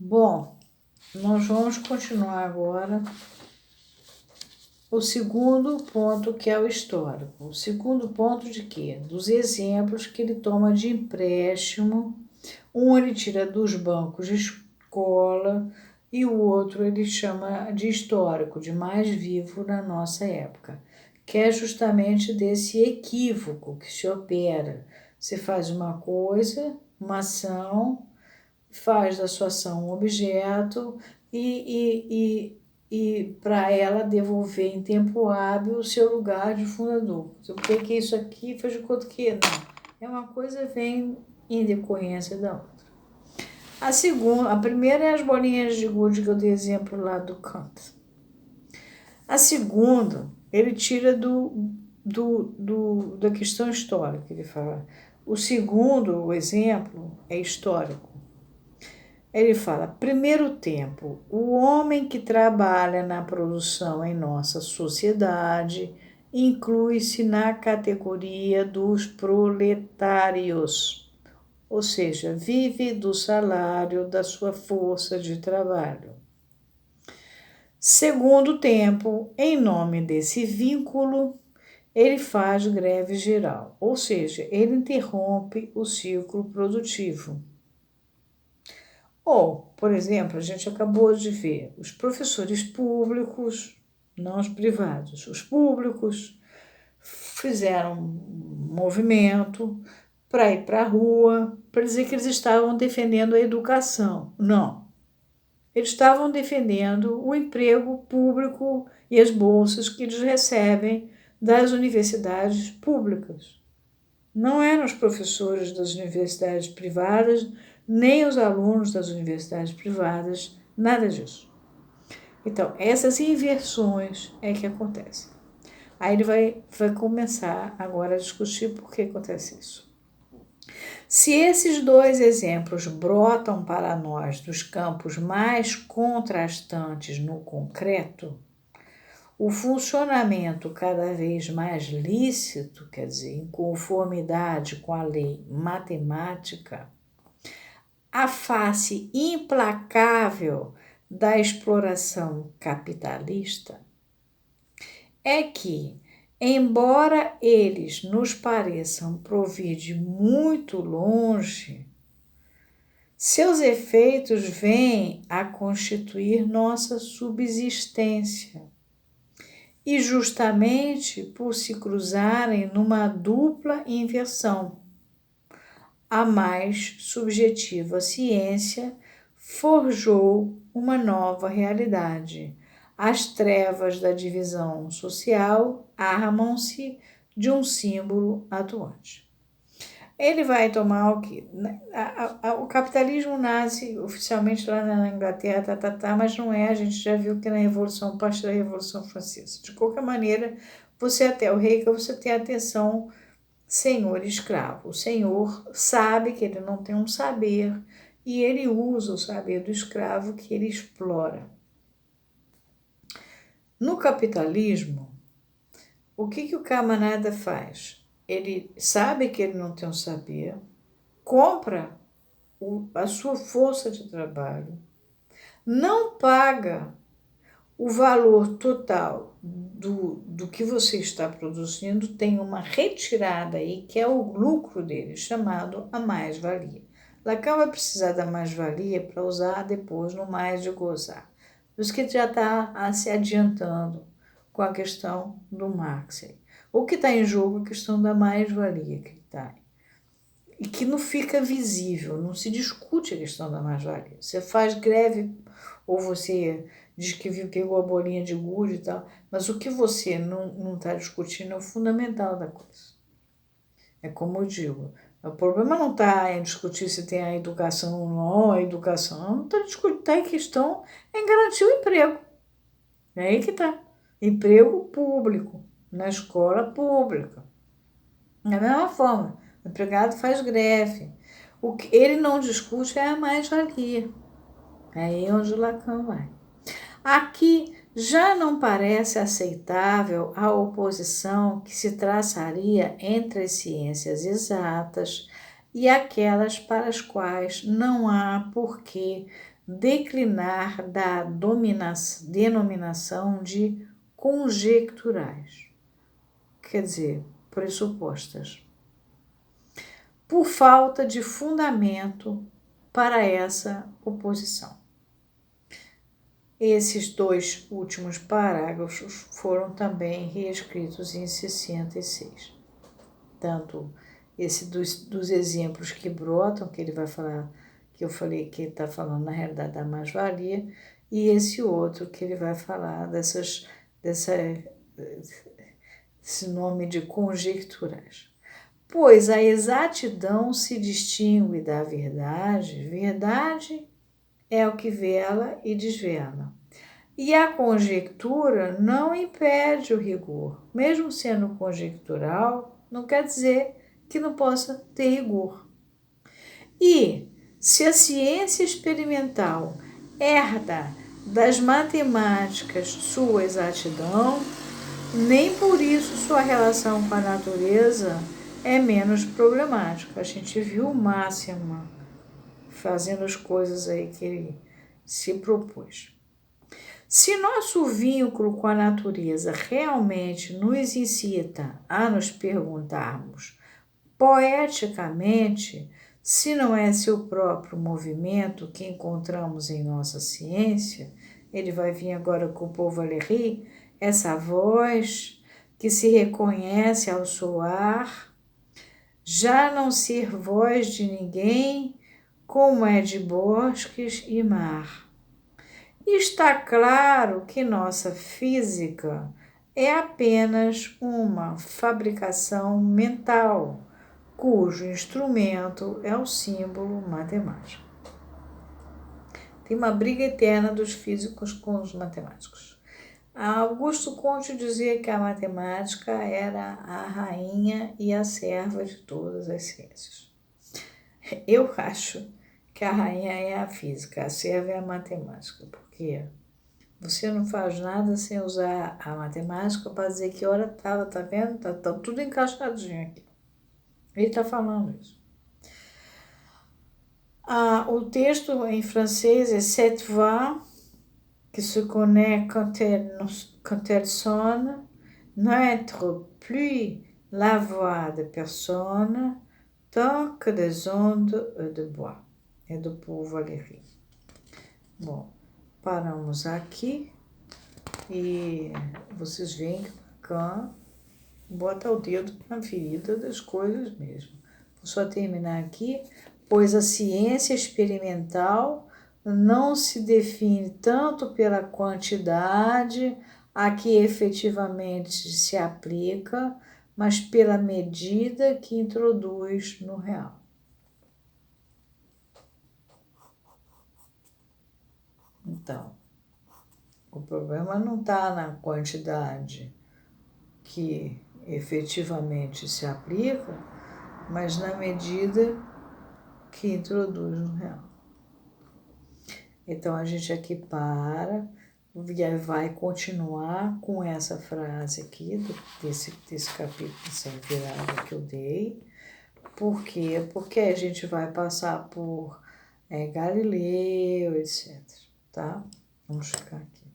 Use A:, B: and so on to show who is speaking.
A: Bom, nós vamos continuar agora o segundo ponto, que é o histórico. O segundo ponto de quê? Dos exemplos que ele toma de empréstimo. Um ele tira dos bancos de escola e o outro ele chama de histórico, de mais vivo na nossa época, que é justamente desse equívoco que se opera. Você faz uma coisa, uma ação, faz da sua ação um objeto e para ela devolver em tempo hábil o seu lugar de fundador. Então, por que isso aqui faz de conta que não? É uma coisa vem em decorrência da outra. A primeira é as bolinhas de gude que eu dei exemplo lá do Kant. A segunda, ele tira da questão histórica, ele fala. O segundo, o exemplo, é histórico. Ele fala, primeiro tempo, o homem que trabalha na produção em nossa sociedade inclui-se na categoria dos proletários, ou seja, vive do salário da sua força de trabalho. Segundo tempo, em nome desse vínculo, ele faz greve geral, ou seja, ele interrompe o ciclo produtivo. Ou, por exemplo, a gente acabou de ver os professores públicos, não os privados, os públicos fizeram um movimento para ir para a rua, para dizer que eles estavam defendendo a educação. Não. Eles estavam defendendo o emprego público e as bolsas que eles recebem das universidades públicas. Não eram os professores das universidades privadas, nem os alunos das universidades privadas, nada disso. Então, essas inversões é que acontecem. Aí ele vai começar agora a discutir por que acontece isso. Se esses dois exemplos brotam para nós dos campos mais contrastantes no concreto, o funcionamento cada vez mais lícito, quer dizer, em conformidade com a lei matemática, a face implacável da exploração capitalista, é que, embora eles nos pareçam provir de muito longe, seus efeitos vêm a constituir nossa subsistência. E justamente por se cruzarem numa dupla inversão, a mais subjetiva ciência forjou uma nova realidade. As trevas da divisão social armam-se de um símbolo atuante. Ele vai tomar o quê? O capitalismo nasce oficialmente lá na Inglaterra, mas não é, a gente já viu que na Revolução, parte da Revolução Francesa. De qualquer maneira, você até o rei, que você tem atenção, senhor e escravo. O senhor sabe que ele não tem um saber e ele usa o saber do escravo que ele explora. No capitalismo, o que o camarada faz? Ele sabe que ele não tem um saber, compra a sua força de trabalho, não paga o valor total do que você está produzindo, tem uma retirada aí, que é o lucro dele, chamado a mais-valia. Lacan vai precisar da mais-valia para usar depois no mais de gozar. Por isso que ele já está se adiantando com a questão do Marx aí. O que está em jogo é a questão da mais-valia que está aí. E que não fica visível, não se discute a questão da mais-valia. Você faz greve ou você diz que pegou a bolinha de gude e tal, mas o que você não está discutindo é o fundamental da coisa. É como eu digo, o problema não está em discutir se tem a educação ou não, a educação não está discutindo, está em questão em garantir o emprego. É aí que está. Emprego público, na escola pública. Da mesma forma, o empregado faz greve. O que ele não discute é a mais-valia. É aí onde o Lacan vai. Aqui já não parece aceitável a oposição que se traçaria entre as ciências exatas e aquelas para as quais não há por que declinar da denominação de conjecturais, quer dizer, pressupostas, por falta de fundamento para essa oposição. Esses dois últimos parágrafos foram também reescritos em 66. Tanto esse dos exemplos que brotam, que ele vai falar, que eu falei que ele está falando na realidade da mais-valia, e esse outro que ele vai falar desse nome de conjecturais. Pois a exatidão se distingue da verdade, verdade é o que vela e desvela. E a conjectura não impede o rigor. Mesmo sendo conjectural, não quer dizer que não possa ter rigor. E se a ciência experimental herda das matemáticas sua exatidão, nem por isso sua relação com a natureza é menos problemática. A gente viu o Máxima fazendo as coisas aí que ele se propôs. Se nosso vínculo com a natureza realmente nos incita a nos perguntarmos poeticamente se não é seu próprio movimento que encontramos em nossa ciência, ele vai vir agora com o Paul Valéry, essa voz que se reconhece ao soar, já não ser voz de ninguém, como é de bosques e mar. Está claro que nossa física é apenas uma fabricação mental, cujo instrumento é o símbolo matemático. Tem uma briga eterna dos físicos com os matemáticos. Augusto Comte dizia que a matemática era a rainha e a serva de todas as ciências. Eu acho que a rainha é a física, a serva é a matemática, porque você não faz nada sem usar a matemática para dizer que hora estava, tá vendo? Tá tudo encaixadinho aqui. Ele está falando isso. O texto em francês é cette voix qui se connaît quand elle sonne, n'être plus la voix de personne, tant que des ondes de bois. É do Paul Valéry. Bom, paramos aqui e vocês veem que Lacan bota o dedo na ferida das coisas mesmo. Vou só terminar aqui, pois a ciência experimental não se define tanto pela quantidade a que efetivamente se aplica, mas pela medida que introduz no real. Então, o problema não está na quantidade que efetivamente se aplica, mas na medida que introduz no real. Então, a gente aqui para e vai continuar com essa frase aqui, desse capítulo, dessa virada que eu dei. Por quê? Porque a gente vai passar por Galileu, etc. Tá? Vamos ficar aqui.